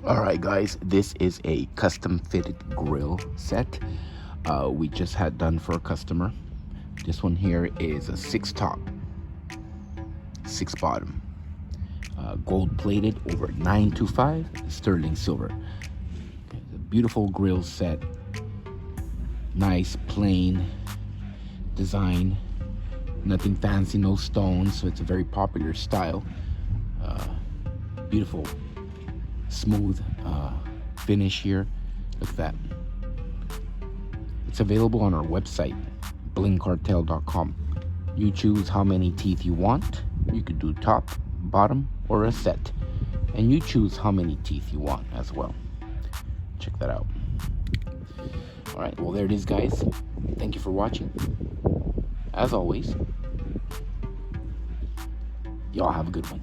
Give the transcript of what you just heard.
All right, guys, this is a custom fitted grill set we just had done for a customer. This one here is a 6 top, 6 bottom, gold plated over 925 sterling silver. It's a beautiful grill set, nice plain design, nothing fancy, no stones, so it's a very popular style. Beautiful smooth finish here. Look at that. It's available on our website, blingcartel.com. You choose how many teeth you want. You could do top, bottom, or a set, and you choose how many teeth you want as well. Check that out. All right, well, there it is, guys. Thank you for watching. As always, y'all have a good one.